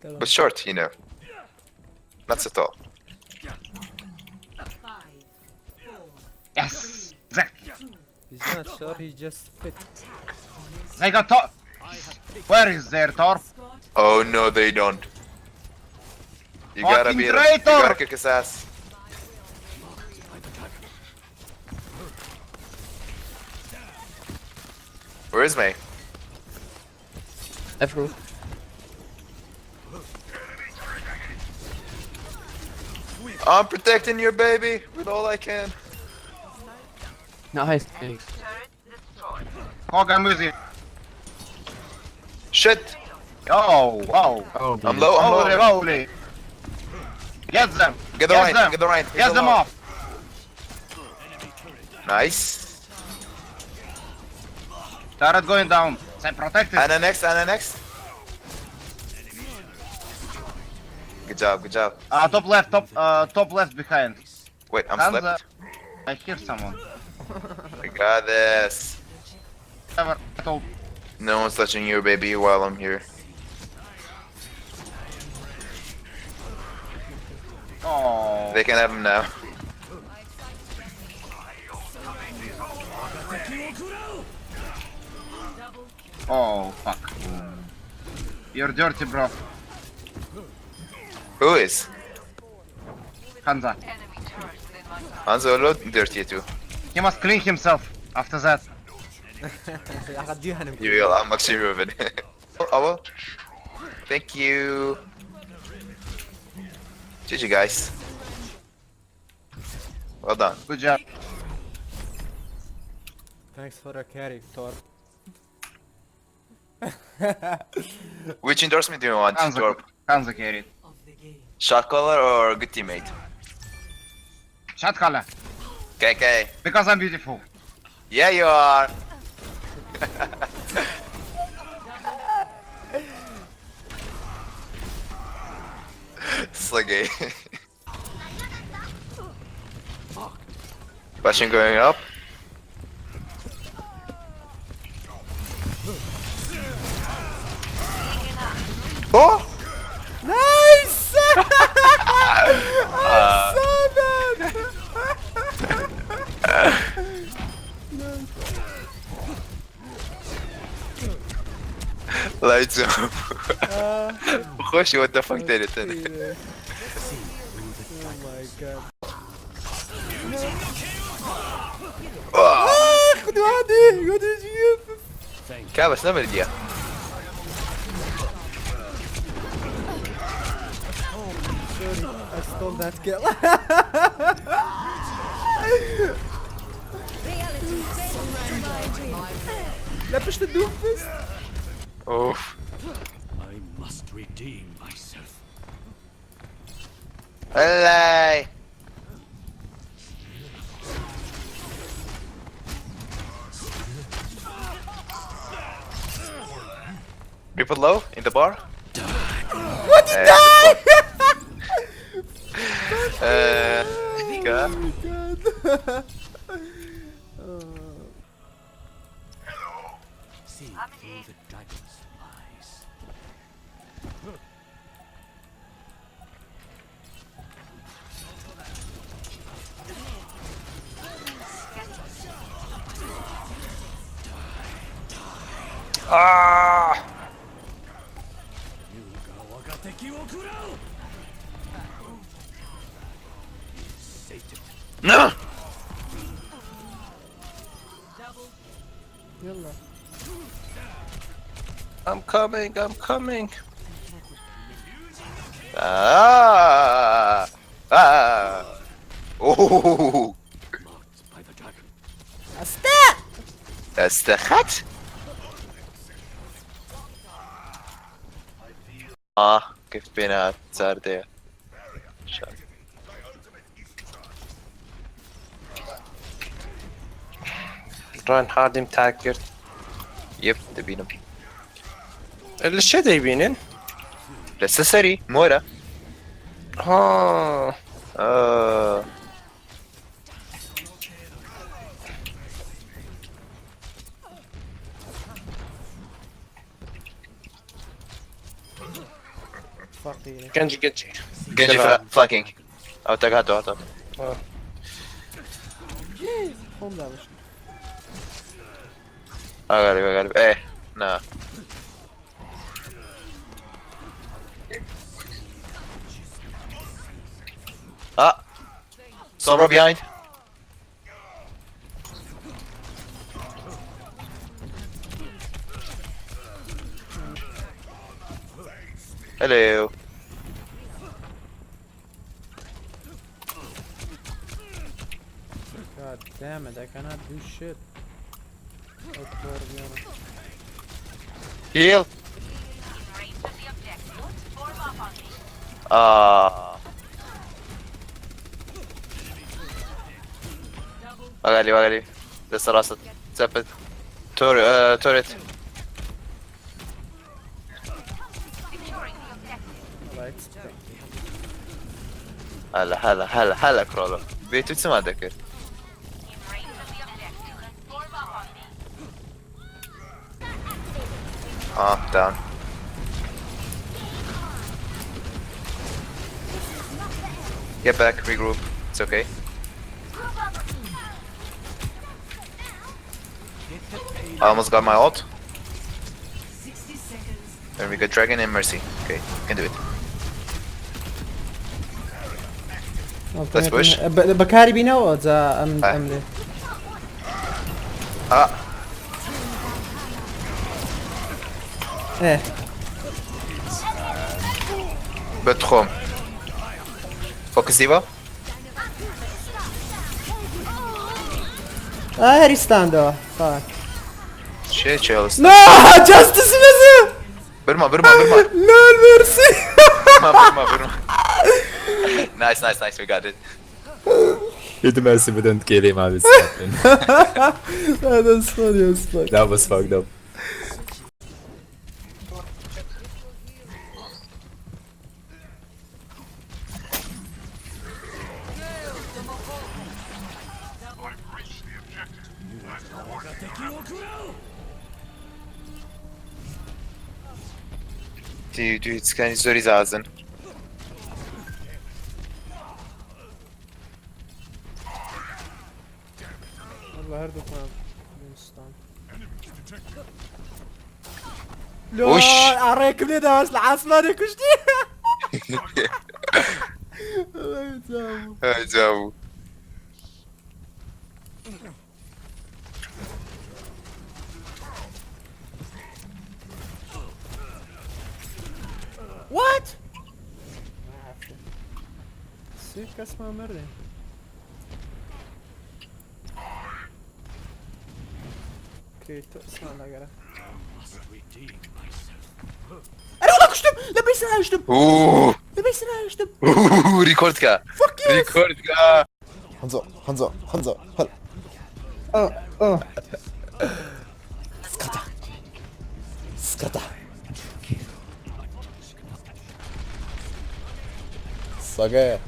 But short, you know. Not so tall. Yes! Exactly! He's not sure, he just fit. They got Thor! Where is their Thor? Oh no, they don't. You gotta Fucking beat him. You traitor! gotta kick his ass. Where is Mei? Everywhere. I'm protecting your baby with all I can. Nice. Hogan music. Shit! Oh, wow. Oh, I'm low, I'm Holy, low. holy. Get them. Get the right, get the right. Get them off. Nice. Turret going down. Stay protected. And the next, and the next. Good job, good job. Top left, top left behind. Wait, I'm Hands slept. I hear someone. We got this. Never told. No one's touching your baby while I'm here. Oh. They can have him now. Oh, fuck. You're dirty, bro. Who is? Hansa. Hanzo load dirty too. He must clean himself after that. You will, I'm actually moving. Oh well. Thank you. GG guys. Well done. Good job. Thanks for a carry, Thor. Which endorsement do you want, Torp? Hansa carried. Shot caller or good teammate? Shot caller. KK. Because I'm beautiful. Yeah, you are. Sluggy. Flashing going up. Oh! Nice! Lights up. Khoshi, what the fuck did it then? Oh my god. خذ هذه خذ الجيب. كابس نعمل دي. Sorry, I stole that kill. لا push the doofus. Oof. I must redeem myself. Hello. People low in the bar? What did die? God. See through the dragon's eyes. Ah! No! يلا. I'm coming, I'm coming. Ah! Ah! Oh! Marked by the dragon. Stop! That's the hat? كيف بينا صار ده Reinhard im Tagger. يب تبينهم الشي يبينين؟ لسه سري مورا ها آه. فقير. Genji. Genji flanking. هات هات. هم لا مش. غالب ايه نعم. Sombra behind. Hello. God damn it! I cannot do shit. Oklar bir yana. Heal. غالي لسه راسه ثبت توريت. Right. هلا كرولو بيتو تسمع ذكر. Down. Get back, regroup. It's okay. I almost got my ult. And we got Dragon and Mercy. Okay, can do it. Let's push. بكاري بينا ولا أملي. إيه. Betrom. Focus Diva. هاري ستاند fuck. Shit, chills. No, justice bizi. Burma. Lol mercy. Burma. Nice, we got it. Hadi Mercy, we don't kill him, abi. Zaten. That's funny as fuck. That was fucked up. Dude, scan zori zazın. والله هردك ما بنستان. وش؟ لول أريك بلداش العاصمة كشتي. الله يتسامو. Javu. What? ما عرفت. سيف اسمها مرة. اوكي اسمع لا قرا. Must redeem myself. أنا والله كشتم. لا بيصير أشتم. Ooh, لا بيصير أشتم. record ka. Fuck yes. Record ka. Hanzo, هلا. سكتا. صقع.